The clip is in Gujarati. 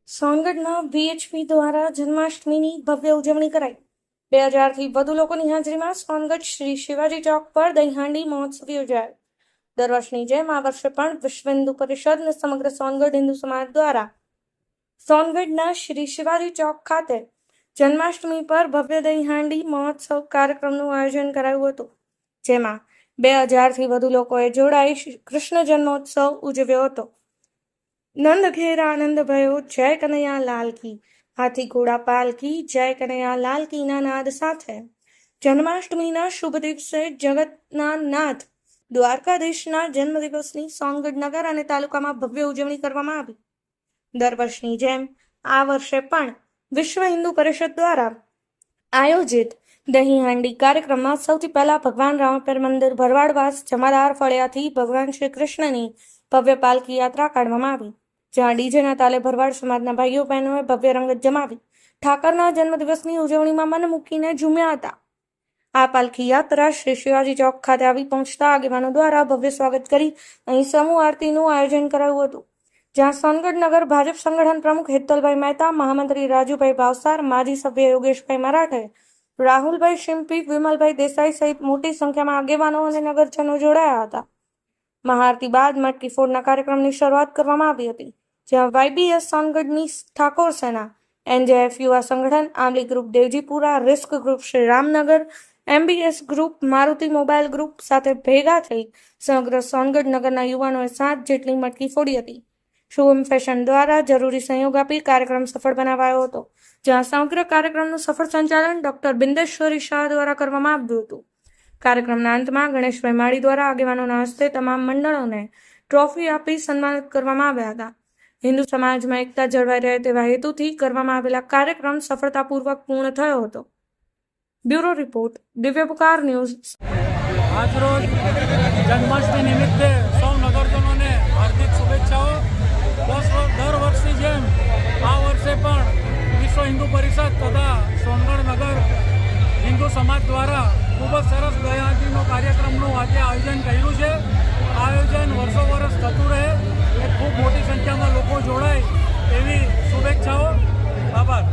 સોનગઢમાં VHP દ્વારા જન્માષ્ટમીની ભવ્ય ઉજવણી કરાઈ। 2000થી વધુ લોકોની હાજરીમાં સોનગઢ શ્રી શિવાજી ચોક પર દહીહાંડી મહોત્સવ યોજાયો। દર વર્ષની જેમ આ વર્ષે પણ વિશ્વ હિન્દુ પરિષદ અને સમગ્ર સોનગઢ હિન્દુ સમાજ દ્વારા સોનગઢના શ્રી શિવાજી ચોક ખાતે જન્માષ્ટમી પર ભવ્ય દહીહાંડી મહોત્સવ કાર્યક્રમનું આયોજન કરાયું હતું, જેમાં 2000થી વધુ લોકોએ જોડાઈ કૃષ્ણ જન્મોત્સવ ઉજવ્યો હતો। નંદ ઘેર આનંદ ભયો, જય કનૈયા લાલ કી, હાથી ઘોડા પાલકી, જય કનૈયા લાલ કીના નાદ સાથે જન્માષ્ટમીના શુભ દિવસે જગતના નાથ દ્વારકાધીશના જન્મદિવસની સોનગઢ નગર અને તાલુકામાં ભવ્ય ઉજવણી કરવામાં આવી। દર વર્ષની જેમ આ વર્ષે પણ વિશ્વ હિન્દુ પરિષદ દ્વારા આયોજિત દહીહાંડી કાર્યક્રમમાં સૌથી પહેલા ભગવાન રામાપીર મંદિર ભરવાડવાસ જમાદાર ફળિયાથી ભગવાન શ્રી કૃષ્ણની ભવ્ય પાલકી યાત્રા કાઢવામાં આવી, જ્યાં ડીજેના તાલે ભરવાડ સમાજના ભાઈઓ બહેનોએ ભવ્ય રંગત જમાવી ઠાકરના જન્મદિવસની ઉજવણીમાં મન મૂકીને ઝૂમ્યા હતા। આ પાલકી યાત્રા શ્રી શિવાજી ચોક ખાતે આવી પહોંચતા આગેવાનો દ્વારા ભવ્ય સ્વાગત કરી અહીં સમૂહ આરતીનું આયોજન કરાયું હતું, જ્યાં સોનગઢ નગર ભાજપ સંગઠન પ્રમુખ હેતલભાઈ મહેતા, મહામંત્રી રાજુભાઈ ભાવસાર, માજી સભ્ય યોગેશભાઈ મરાઠે, રાહુલભાઈ શિંપી, વિમલભાઈ દેસાઈ સહિત મોટી સંખ્યામાં આગેવાનો અને નગરજનો જોડાયા હતા। મહાઆરતી બાદ મટકી ફોડના કાર્યક્રમની શરૂઆત કરવામાં આવી હતી, જ્યાં YBS સોનગઢની ઠાકોર સેના, NJF યુવા સંગઠન, આમલી group Devjipura, risk group Shri Ramnagar, MBS group, Maruti mobile group સાથે ભેગા થઈ સમગ્ર સોનગઢ નગરના યુવાનોએ 7 જેટલી મટકી ફોડી હતી। શુભમ ફેશન દ્વારા જરૂરી સહયોગ આપી કાર્યક્રમ સફળ બનાવાયો હતો, જ્યાં સમગ્ર કાર્યક્રમનું સફળ સંચાલન ડોક્ટર બિંદેશ્વરી શાહ દ્વારા કરવામાં આવ્યું હતું। કાર્યક્રમના અંતમાં ગણેશભાઈ માળી દ્વારા આગેવાનોના હસ્તે તમામ મંડળોને ટ્રોફી આપી સન્માનિત કરવામાં આવ્યા હતા। હિન્દુ સમાજમાં એકતા જળવાઈ રહે તેવા હેતુથી કરવામાં આવેલા કાર્યક્રમ સફળતાપૂર્વક પૂર્ણ થયો હતો। બ્યુરો રિપોર્ટ, દિવ્ય પુકાર ન્યૂઝ। આજરોજ જન્માષ્ટમી નિમિત્તે સૌ નગરજનોને હાર્દિક શુભેચ્છાઓ। દર વર્ષની જેમ આ વર્ષે પણ વિશ્વ હિન્દુ પરિષદ તથા સોનગઢ નગર હિન્દુ સમાજ દ્વારા ખૂબ જ સરસ દહીહાંડીનો કાર્યક્રમનું આજે આયોજન કર્યું છે। આયોજન વર્ષો વર્ષ થતું રહે એ ખૂબ મોટી સંખ્યામાં લોકો જોડાય એવી શુભેચ્છાઓ। આભાર।